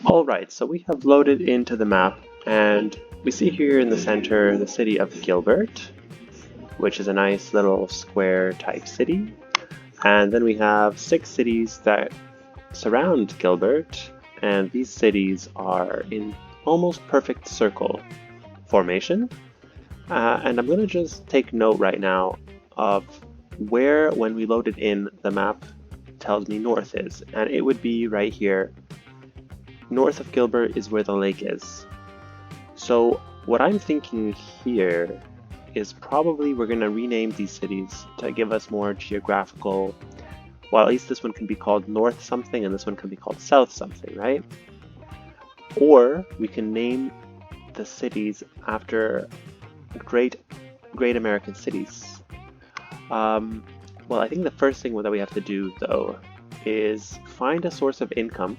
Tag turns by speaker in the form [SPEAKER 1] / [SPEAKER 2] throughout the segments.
[SPEAKER 1] Alright, so we have loaded into the map, and we see here in the center the city of Gilbert, which is a nice little square type city. And then we have 6 cities that surround Gilbert, and these cities are in almost perfect circle formation. And I'm going to just take note right now of where, when we loaded in, the map tells me north is, and it would be right here. North of Gilbert is where the lake is. So what I'm thinking here is probably we're going to rename these cities to give us more geographical, well, at least this one can be called North something and this one can be called South something, right? Or we can name the cities after great American cities. Well, I think the first thing that we have to do, though, is find a source of income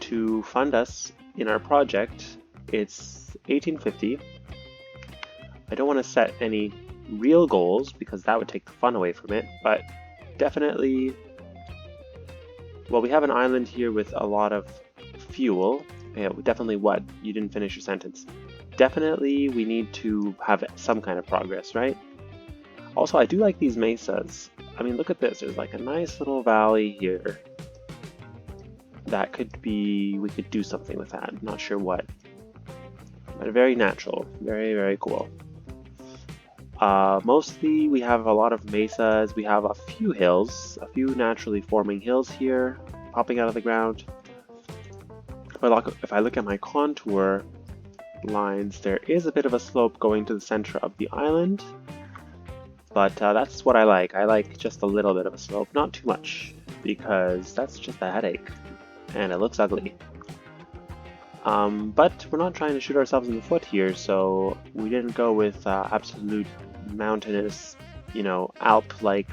[SPEAKER 1] to fund us in our project. It's 1850. I don't want to set any real goals because that would take the fun away from it, but definitely, well, we have an island here with a lot of fuel. Yeah, definitely what? You didn't finish your sentence. Definitely we need to have some kind of progress, right? Also, I do like these mesas. I mean, look at this. There's like a nice little valley here. That could be, we could do something with that. I'm not sure what. But very natural. Very, very cool. Mostly we have a lot of mesas. We have a few hills, a few naturally forming hills here popping out of the ground. If I look at my contour lines, there is a bit of a slope going to the center of the island. But that's what I like. I like just a little bit of a slope, not too much, because that's just a headache. And it looks ugly. But we're not trying to shoot ourselves in the foot here, so we didn't go with absolute mountainous, Alp-like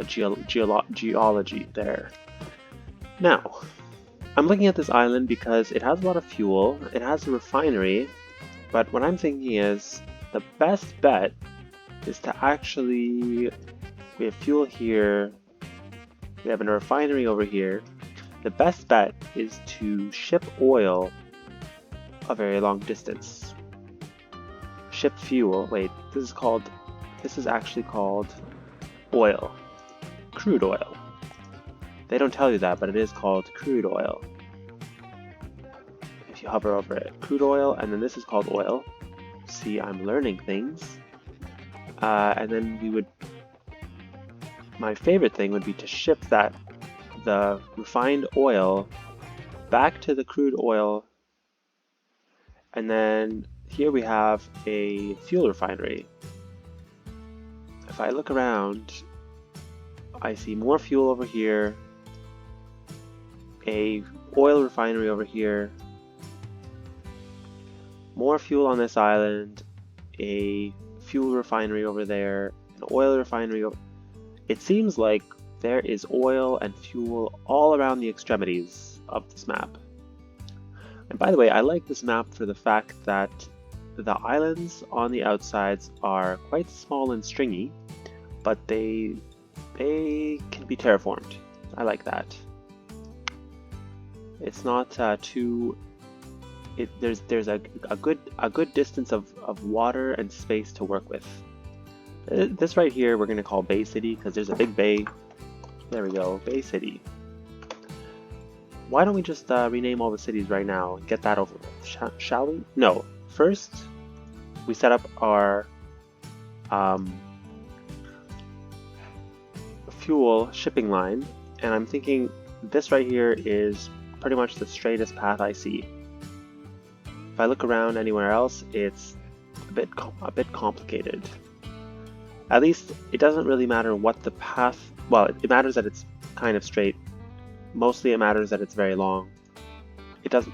[SPEAKER 1] geology there. Now, I'm looking at this island because it has a lot of fuel, it has a refinery, but what I'm thinking is the best bet is to actually, we have fuel here, we have a refinery over here. The best bet is to ship oil a very long distance. Ship fuel, wait, this is actually called oil. Crude oil. They don't tell you that, but it is called crude oil. If you hover over it, crude oil, and then this is called oil. See, I'm learning things. And then my favorite thing would be to ship the refined oil back to the crude oil, and then here we have a fuel refinery. If I look around, I see more fuel over here, a oil refinery over here, more fuel on this island, a fuel refinery over there, an oil refinery over. It seems like there is oil and fuel all around the extremities of this map. And by the way, I like this map for the fact that the islands on the outsides are quite small and stringy, but they can be terraformed. I like that. It's not too. There's a good distance of water and space to work with. This right here we're gonna call Bay City because there's a big bay. There we go, Bay City. Why don't we just rename all the cities right now and get that over with? Shall we? No. First, we set up our fuel shipping line, and I'm thinking this right here is pretty much the straightest path I see. If I look around anywhere else, it's a bit complicated. At least it doesn't really matter what the path. Well, it matters that it's kind of straight. Mostly it matters that it's very long.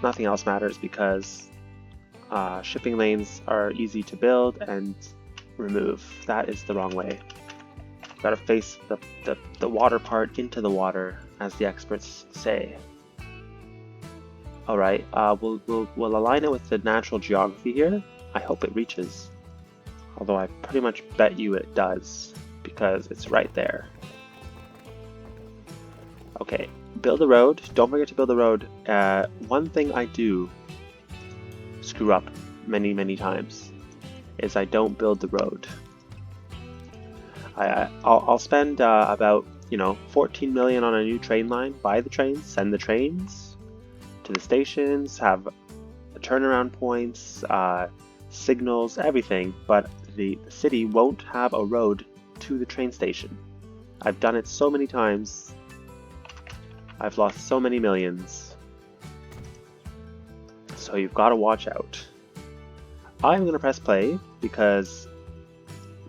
[SPEAKER 1] Nothing else matters because shipping lanes are easy to build and remove. That is the wrong way. Gotta face the water part into the water, as the experts say. Alright, we'll align it with the natural geography here. I hope it reaches. Although I pretty much bet you it does, because it's right there. Okay, build a road. Don't forget to build a road. One thing I do screw up many times is I don't build the road. I'll spend about 14 million on a new train line, buy the trains, send the trains to the stations, have turnaround points, signals, everything, but the city won't have a road to the train station. I've done it so many times. I've lost so many millions. So you've got to watch out. I'm going to press play because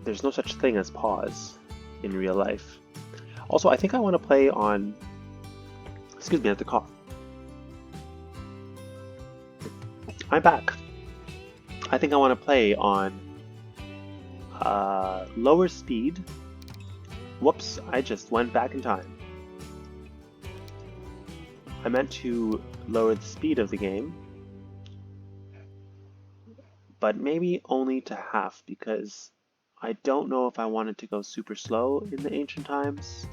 [SPEAKER 1] there's no such thing as pause in real life. Also, I think I want to play on... Excuse me, I have to cough. I'm back. I think I want to play on lower speed. Whoops, I just went back in time. I meant to lower the speed of the game, but maybe only to half because I don't know if I wanted to go super slow in the ancient times.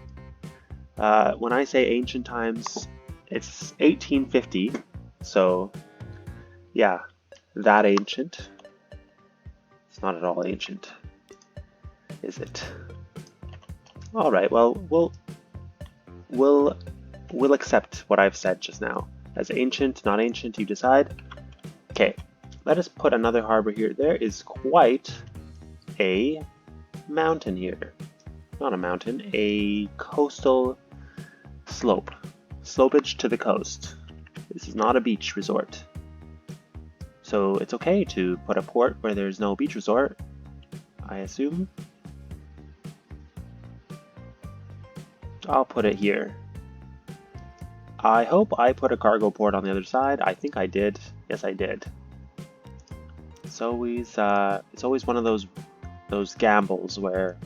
[SPEAKER 1] When I say ancient times, it's 1850, so yeah, that ancient. It's not at all ancient, is it? All right, well, we'll accept what I've said just now. As ancient, not ancient, you decide. Okay, let us put another harbor here. There is quite a mountain here. Not a mountain, a coastal slope. Slopage to the coast. This is not a beach resort. So it's okay to put a port where there's no beach resort, I assume. I'll put it here. I hope I put a cargo port on the other side. I think I did. Yes, I did. It's always one of those gambles where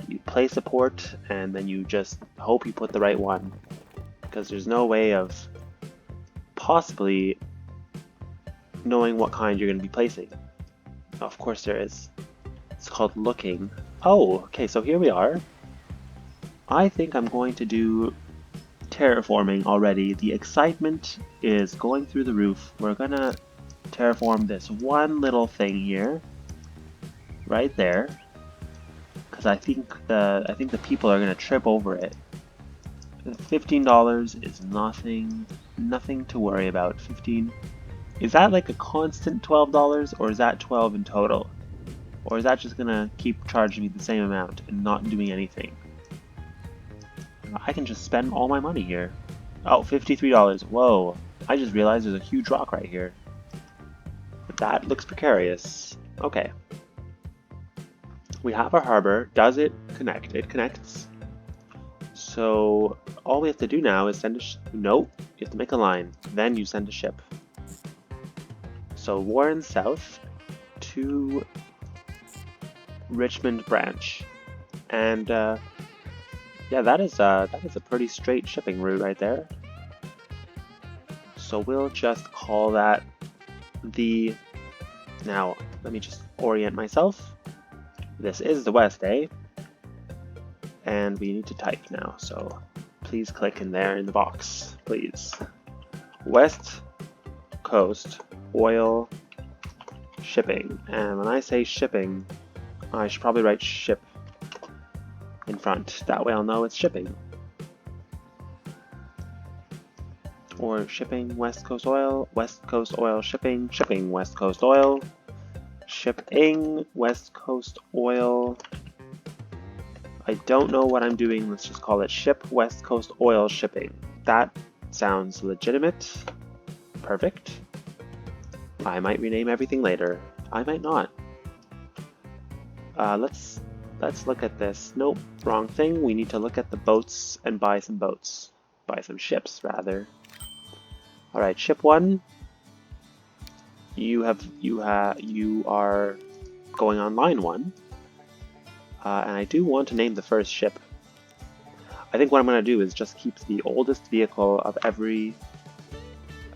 [SPEAKER 1] you place a port and then you just hope you put the right one, because there's no way of possibly knowing what kind you're going to be placing. Of course there is. It's called looking. Oh, okay, so here we are. I think I'm going to do terraforming already. The excitement is going through the roof. We're gonna terraform this one little thing here, right there, because I think the people are gonna trip over it. $15 is nothing to worry about. 15. Is that like a constant $12, or is that 12 in total, or is that just gonna keep charging me the same amount and not doing anything? I can just spend all my money here. Oh, $53. Whoa. I just realized there's a huge rock right here. That looks precarious. Okay. We have our harbor. Does it connect? It connects. So all we have to do now is send a nope. You have to make a line. Then you send a ship. So Warren South to Richmond Branch. And yeah, that is a pretty straight shipping route right there. So we'll just call that the... Now, let me just orient myself. This is the West, eh? And we need to type now, so please click in there in the box, please. West Coast Oil Shipping. And when I say shipping, I should probably write ship in front. That way I'll know it's shipping. Or shipping West Coast Oil shipping, shipping West Coast Oil, shipping West Coast Oil. I don't know what I'm doing. Let's just call it ship West Coast Oil shipping. That sounds legitimate. Perfect. I might rename everything later. I might not. Let's look at this. Nope, wrong thing. We need to look at the boats and buy some boats. Buy some ships, rather. Alright, ship 1. You are going on line 1. And I do want to name the first ship. I think what I'm going to do is just keep the oldest vehicle of every...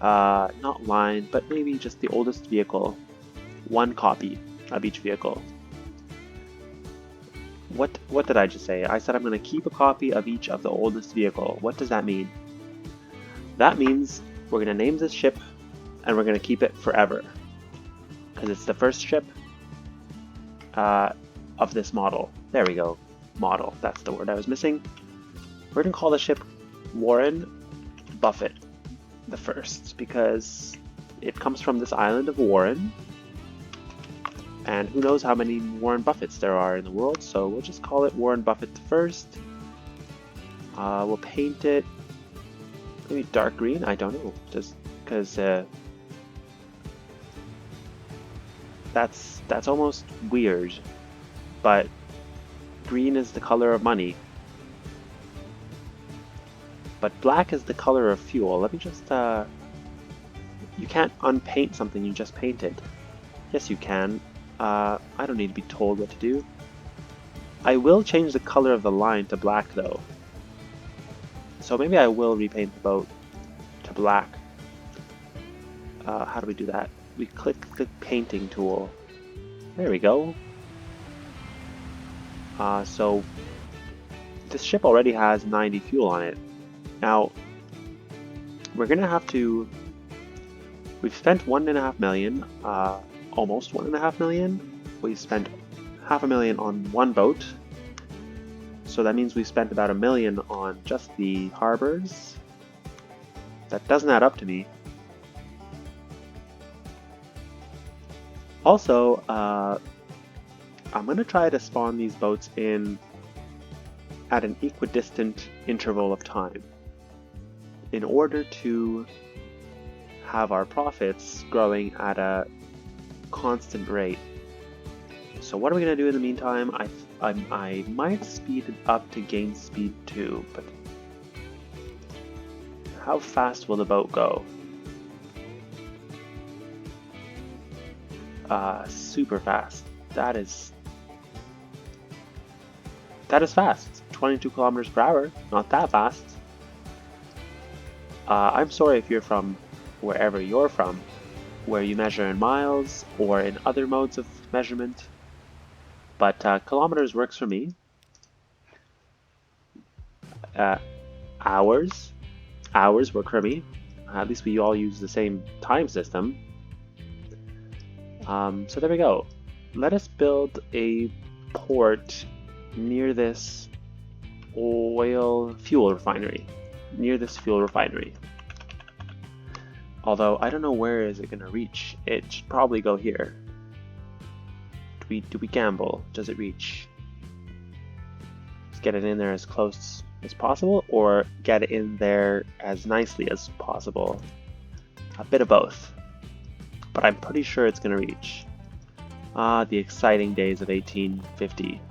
[SPEAKER 1] not line, but maybe just the oldest vehicle. One copy of each vehicle. What did I just say? I said I'm going to keep a copy of each of the oldest vehicle. What does that mean? That means we're going to name this ship and we're going to keep it forever. Because it's the first ship of this model. There we go. Model. That's the word I was missing. We're going to call the ship Warren Buffett the first because it comes from this island of Warren. And who knows how many Warren Buffetts there are in the world, so we'll just call it Warren Buffett the first. We'll paint it maybe dark green, I don't know, just because that's almost weird, but green is the color of money. But black is the color of fuel. Let me just, you can't unpaint something you just painted. Yes, you can. I don't need to be told what to do. I will change the color of the line to black though. So maybe I will repaint the boat to black. How do we do that? We click the painting tool. There we go. So this ship already has 90 fuel on it. Now, we're gonna have to, we've spent 1.5 million, almost 1.5 million. We spent 500,000 on one boat. So that means we spent about 1 million on just the harbors. That doesn't add up to me. Also, I'm gonna try to spawn these boats in at an equidistant interval of time in order to have our profits growing at a constant rate. So what are we going to do in the meantime? I might speed it up to gain speed 2, but how fast will the boat go? Super fast. That is fast. 22 kilometers per hour. Not that fast. I'm sorry if you're from wherever you're from, where you measure in miles or in other modes of measurement, but kilometers works for me. Hours work for me. At least we all use the same time system. So there we go. Let us build a port near this fuel refinery. Although I don't know where is it gonna reach. It should probably go here. Do we gamble? Does it reach? Let's get it in there as close as possible, or get it in there as nicely as possible. A bit of both. But I'm pretty sure it's gonna reach. The exciting days of 1850,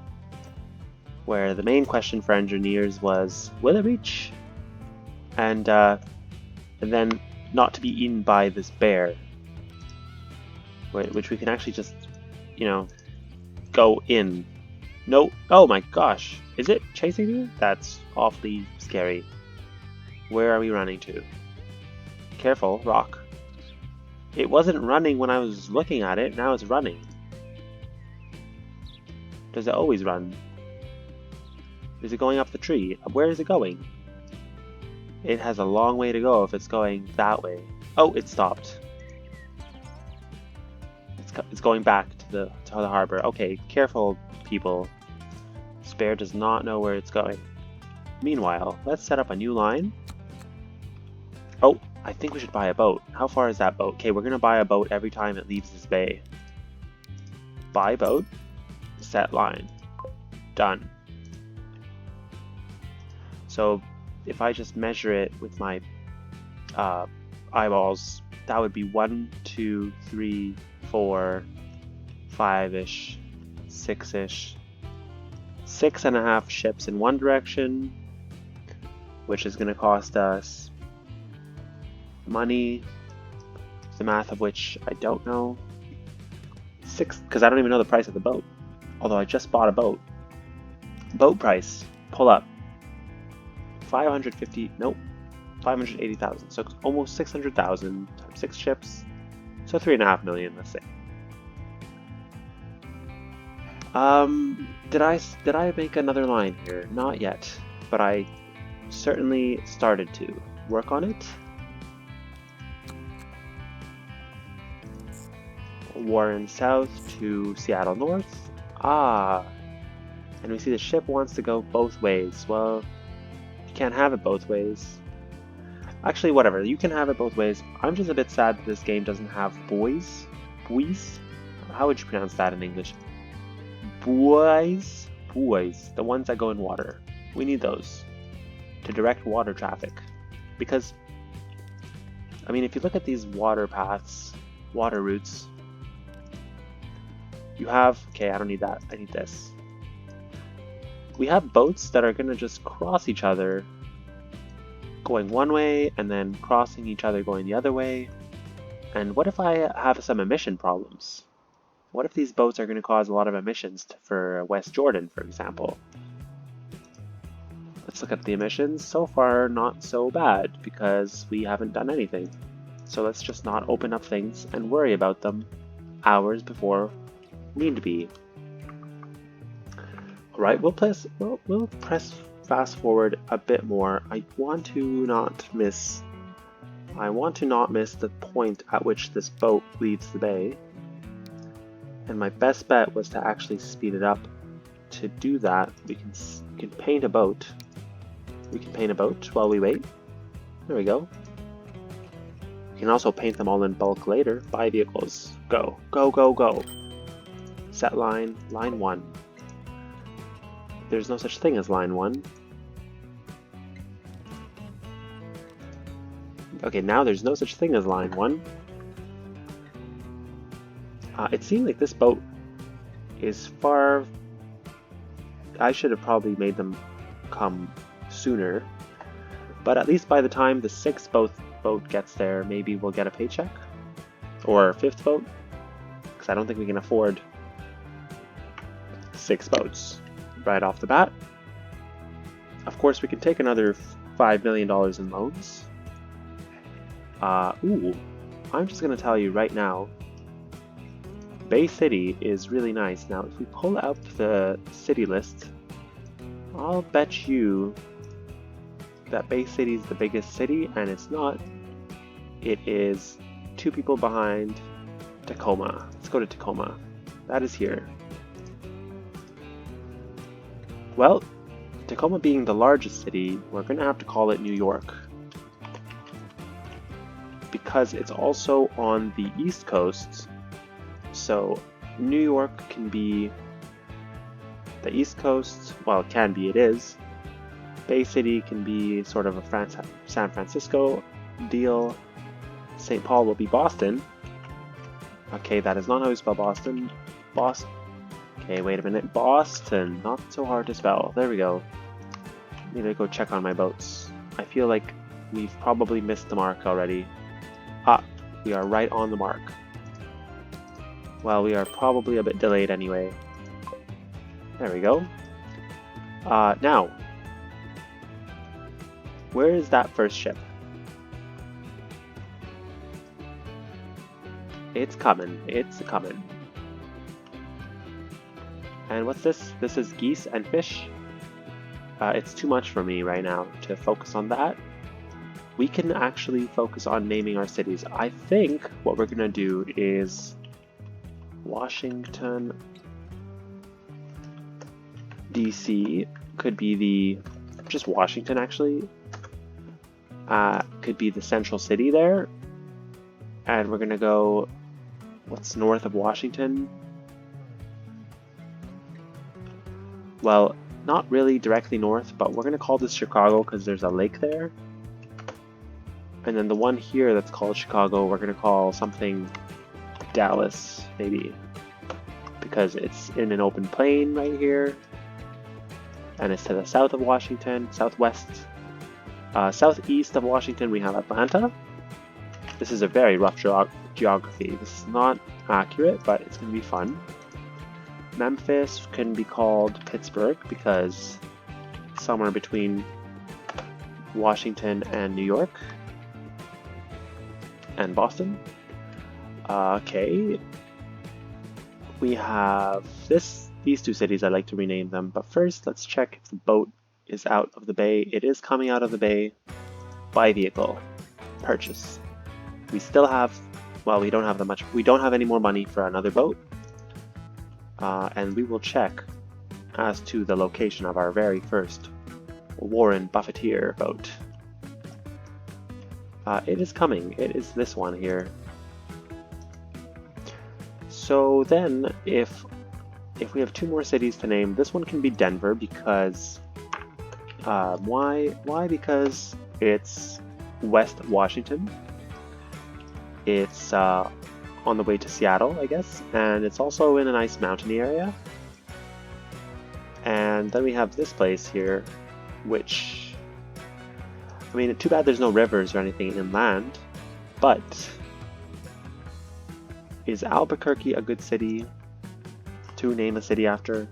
[SPEAKER 1] where the main question for engineers was, will it reach? And then not to be eaten by this bear, which we can actually just, go in. No, oh my gosh, is it chasing me? That's awfully scary. Where are we running to? Careful, rock. It wasn't running when I was looking at it, now it's running. Does it always run? Is it going up the tree? Where is it going? It has a long way to go if it's going that way. Oh, it stopped. It's going back to the harbor. Okay, careful, people. Spare does not know where it's going. Meanwhile, let's set up a new line. Oh, I think we should buy a boat. How far is that boat? Okay, we're gonna buy a boat every time it leaves this bay. Buy boat. Set line. Done. So if I just measure it with my eyeballs, that would be 1, 2, 3, 4, 5-ish, 6-ish. 6.5 ships in one direction, which is going to cost us money, the math of which I don't know. 6, because I don't even know the price of the boat. Although I just bought a boat. Boat price, pull up. 580,000. So it's almost 600,000 times 6 ships. So 3.5 million, let's say. Did I make another line here? Not yet, but I certainly started to work on it. Warren South to Seattle North. Ah, and we see the ship wants to go both ways. Well, you can't have it both ways. Actually, whatever, you can have it both ways. I'm just a bit sad that this game doesn't have buoys. Buoys? How would you pronounce that in English? Buoys? Buoys, the ones that go in water. We need those to direct water traffic. Because, I mean, if you look at these water paths, water routes, you have, okay, I don't need that, I need this. We have boats that are going to just cross each other going one way and then crossing each other going the other way. And what if I have some emission problems? What if these boats are going to cause a lot of emissions for West Jordan, for example? Let's look at the emissions. So far, not so bad because we haven't done anything. So let's just not open up things and worry about them hours before need to be. Alright, we'll press fast forward a bit more. I want to not miss the point at which this boat leaves the bay. And my best bet was to actually speed it up. To do that, we can paint a boat. We can paint a boat while we wait. There we go. We can also paint them all in bulk later. Buy vehicles. Go. Go, go, go. Set line. Line 1. There's no such thing as line 1. Okay, now there's no such thing as line 1. It seemed like this boat is far... I should have probably made them come sooner. But at least by the time the 6th boat gets there, maybe we'll get a paycheck. Or 5th boat. Because I don't think we can afford 6 boats right off the bat. Of course, we can take another $5 million in loans. Ooh, I'm just going to tell you right now, Bay City is really nice. Now, if we pull out the city list, I'll bet you that Bay City is the biggest city, and it's not. It is 2 people behind Tacoma. Let's go to Tacoma. That is here. Well, Tacoma being the largest city, we're going to have to call it New York. Because it's also on the East Coast, so New York can be the East Coast, well, it can be, it is. Bay City can be sort of a San Francisco deal. St. Paul will be Boston. Okay, that is not how you spell Boston. Okay, wait a minute. Boston, not so hard to spell. There we go. Need to go check on my boats. I feel like we've probably missed the mark already. Ah, we are right on the mark. Well, we are probably a bit delayed anyway. There we go. Now, where is that first ship? It's coming. It's coming. And what's this? This is geese and fish. It's too much for me right now to focus on that. We can actually focus on naming our cities. I think what we're gonna do is Washington, DC could be just Washington actually. Could be the central city there. And we're gonna go, what's north of Washington? Well, not really directly north, but we're going to call this Chicago because there's a lake there. And then the one here that's called Chicago, we're going to call something Dallas, maybe. Because it's in an open plain right here. And it's to the south of Washington, southwest. Southeast of Washington, we have Atlanta. This is a very rough geography. This is not accurate, but it's going to be fun. Memphis can be called Pittsburgh because it's somewhere between Washington and New York and Boston. Okay, we have these 2 cities. I'd like to rename them, but first let's check if the boat is out of the bay. It is coming out of the bay. Buy vehicle. Purchase. We still have well, we don't have any more money for another boat. And we will check as to the location of our very first Warren Buffeteer boat. It is coming. It is this one here. So then, if we have 2 more cities to name, this one can be Denver because why? Because it's West Washington. It's on the way to Seattle, I guess, and it's also in a nice mountainy area. And then we have this place here, which, I mean, too bad there's no rivers or anything inland, but is Albuquerque a good city to name a city after?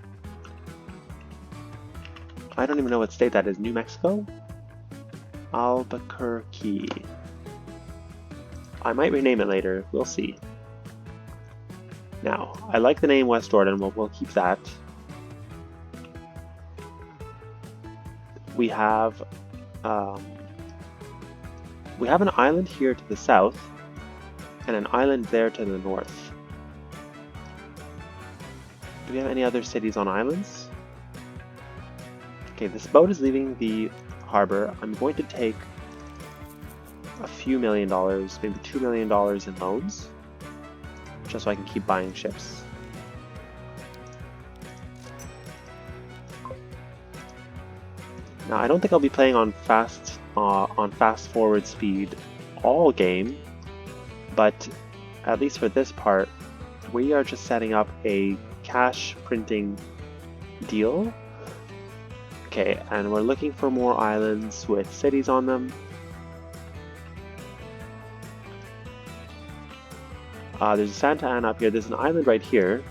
[SPEAKER 1] I don't even know what state that is. New Mexico? Albuquerque. I might rename it later. We'll see. Now, I like the name West Jordan. We'll keep that. We have an island here to the south and an island there to the north. Do we have any other cities on islands? Okay, this boat is leaving the harbor. I'm going to take a few $1 million, maybe $2 million in loans, just so I can keep buying ships. Now, I don't think I'll be playing on fast forward speed all game, but at least for this part, we are just setting up a cash printing deal. Okay, and we're looking for more islands with cities on them. There's a Santa Ana up here. There's an island right here.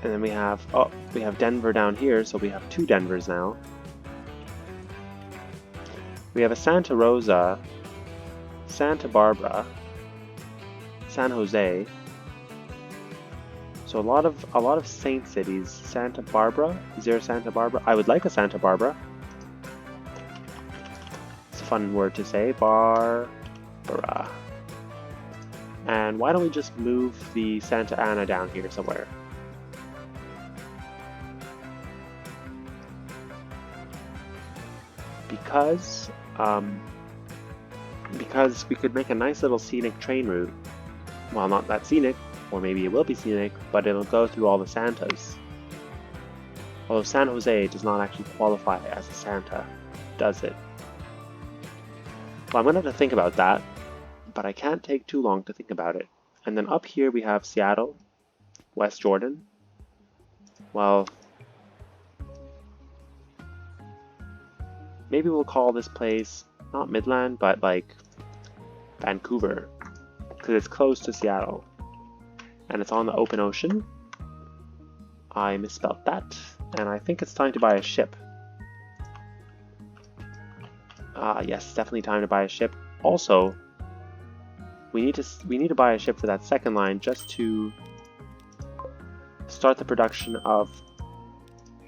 [SPEAKER 1] And then we have Denver down here, so we have 2 Denvers now. We have a Santa Rosa, Santa Barbara, San Jose. So a lot of saint cities. Santa Barbara? Is there a Santa Barbara? I would like a Santa Barbara. It's a fun word to say. Barbara. And why don't we just move the Santa Ana down here somewhere? Because we could make a nice little scenic train route. Well, not that scenic, or maybe it will be scenic, but it'll go through all the Santas. Although San Jose does not actually qualify as a Santa, does it? Well, I'm going to have to think about that, but I can't take too long to think about it. And then up here we have Seattle, West Jordan. Well, maybe we'll call this place not Midland, but like Vancouver, because it's close to Seattle and it's on the open ocean. I misspelled that, and I think it's time to buy a ship. Yes, definitely time to buy a ship. Also, we need to buy a ship for that second line just to start the production of,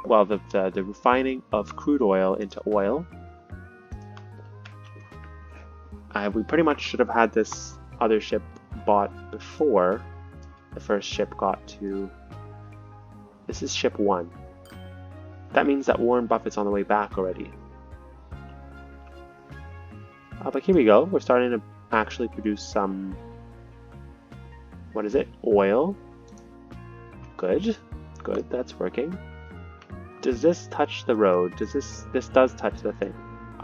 [SPEAKER 1] well, the refining of crude oil into oil. We pretty much should have had this other ship bought before the first ship got to... This is ship 1. That means that Warren Buffett's on the way back already. But here we go. We're starting to actually produce some... What is it? Oil. Good. Good, that's working. Does this touch the road? Does this does touch the thing.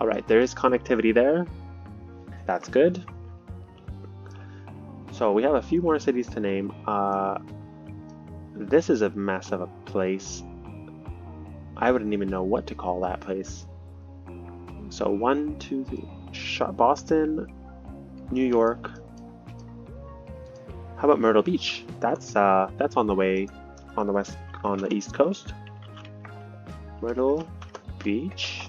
[SPEAKER 1] Alright, there is connectivity there. That's good. So we have a few more cities to name. This is a mess of a place. I wouldn't even know what to call that place. So 1, 2, 3. Boston, New York. How about Myrtle Beach? That's on the way on the east coast. Myrtle Beach.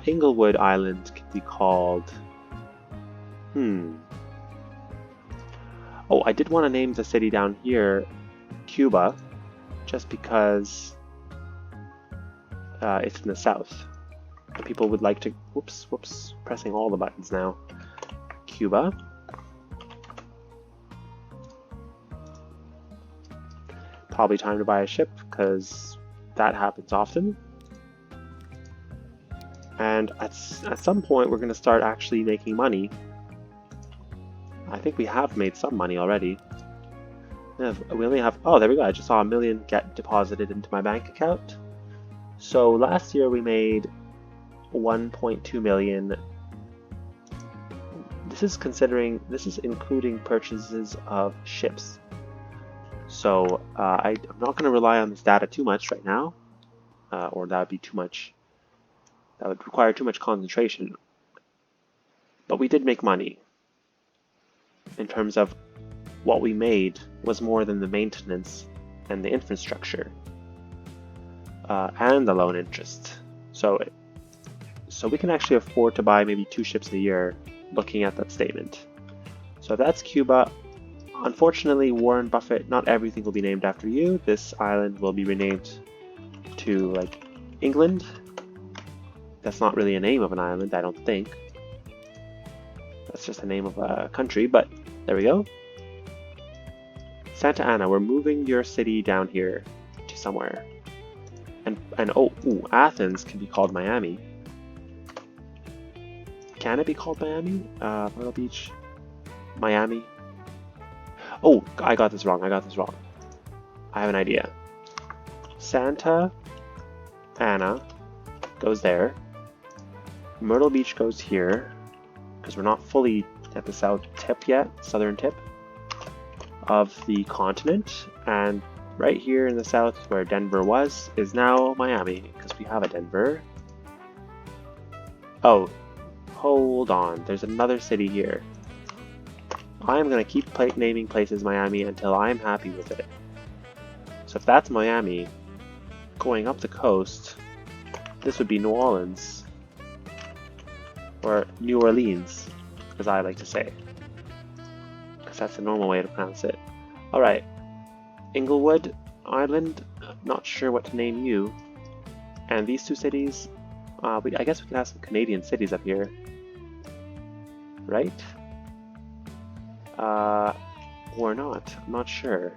[SPEAKER 1] Inglewood Island can be called... Oh, I did want to name the city down here Cuba, just because it's in the south. people would like to, whoops, pressing all the buttons now. Cuba. Probably time to buy a ship, because that happens often. And at some point, we're going to start actually making money. I think we have made some money already. We only have, oh, there we go. I just saw $1 million get deposited into my bank account. So last year we made 1.2 million. This is including purchases of ships. So I'm not going to rely on this data too much right now, or that would be too much. That would require too much concentration. But we did make money. In terms of what we made was more than the maintenance and the infrastructure and the loan interest. So we can actually afford to buy maybe 2 ships a year looking at that statement. So that's Cuba. Unfortunately, Warren Buffett, not everything will be named after you. This island will be renamed to like England. That's not really a name of an island, I don't think. That's just the name of a country, but there we go. Santa Ana, we're moving your city down here to somewhere. And oh, Athens can be called Miami. Can it be called Miami? Myrtle Beach, Miami. Oh, I got this wrong. I have an idea. Santa Ana goes there. Myrtle Beach goes here, because we're not fully at the south tip yet, southern tip of the continent. And right here in the south where Denver was is now Miami, because we have a Denver. Oh, hold on. There's another city here. I'm going to keep naming places Miami until I'm happy with it. So if that's Miami, going up the coast, this would be New Orleans. Or New Orleans, as I like to say. Because that's the normal way to pronounce it. Alright. Inglewood Island, not sure what to name you. And these 2 cities, I guess we can have some Canadian cities up here. Right? Or not. I'm not sure.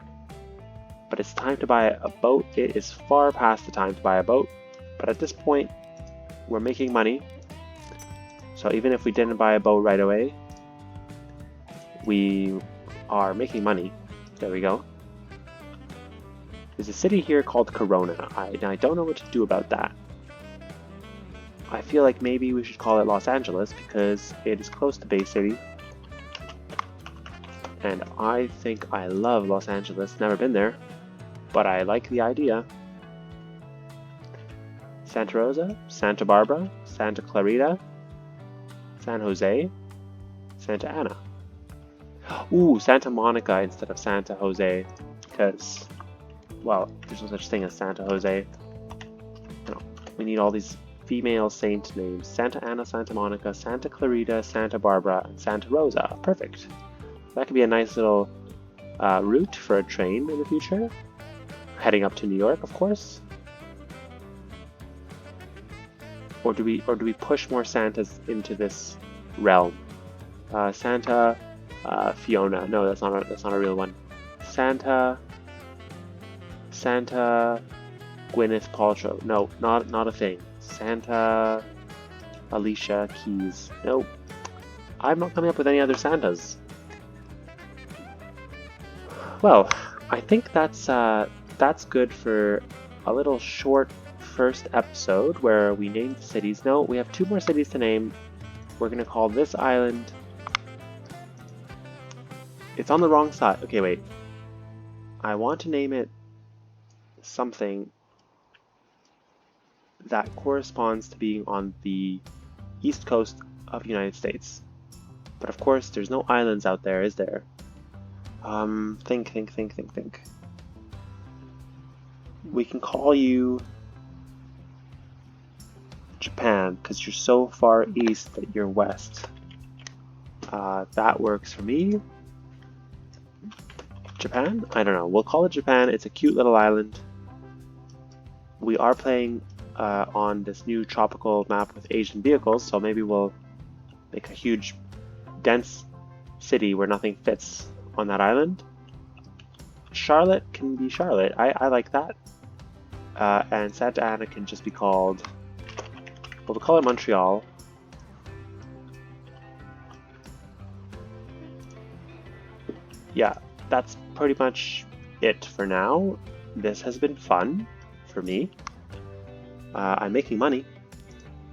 [SPEAKER 1] But it's time to buy a boat. It is far past the time to buy a boat. But at this point, we're making money. So even if we didn't buy a boat right away, we are making money. There we go. There's a city here called Corona. I don't know what to do about that. I feel like maybe we should call it Los Angeles because it is close to Bay City. And I think I love Los Angeles. Never been there, but I like the idea. Santa Rosa, Santa Barbara, Santa Clarita, San Jose, Santa Ana. Ooh, Santa Monica instead of Santa Jose, because, well, there's no such thing as Santa Jose. No, we need all these female saint names. Santa Ana, Santa Monica, Santa Clarita, Santa Barbara, and Santa Rosa. Perfect. That could be a nice little route for a train in the future. Heading up to New York, of course. Or do we push more Santas into this realm? Santa Fiona. No, that's not a real one. Santa Gwyneth Paltrow. No, not a thing. Santa Alicia Keys. Nope. I'm not coming up with any other Santas. Well, I think that's good for a little short first episode where we named the cities. No, we have 2 more cities to name. We're going to call this island... It's on the wrong side. Okay, wait. I want to name it something that corresponds to being on the east coast of the United States. But of course, there's no islands out there, is there? Think. We can call you Japan, because you're so far east that you're west. That works for me. Japan? I don't know. We'll call it Japan. It's a cute little island. We are playing on this new tropical map with Asian vehicles, so maybe we'll make a huge, dense city where nothing fits on that island. Charlotte can be Charlotte. I like that. And Santa Ana can just be called, well, we'll call it Montreal. Yeah, that's pretty much it for now. This has been fun for me. I'm making money.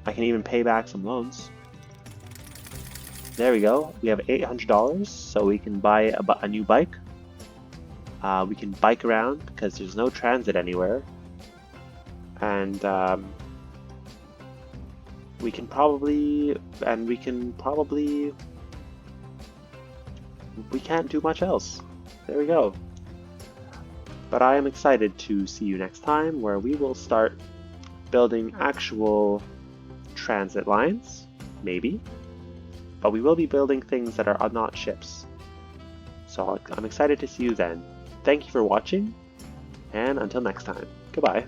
[SPEAKER 1] I can even pay back some loans. There we go. We have $800, so we can buy a new bike. We can bike around because there's no transit anywhere. And we can't do much else. There we go. But I am excited to see you next time, where we will start building actual transit lines, maybe. But we will be building things that are not ships. So I'm excited to see you then. Thank you for watching, and until next time, goodbye.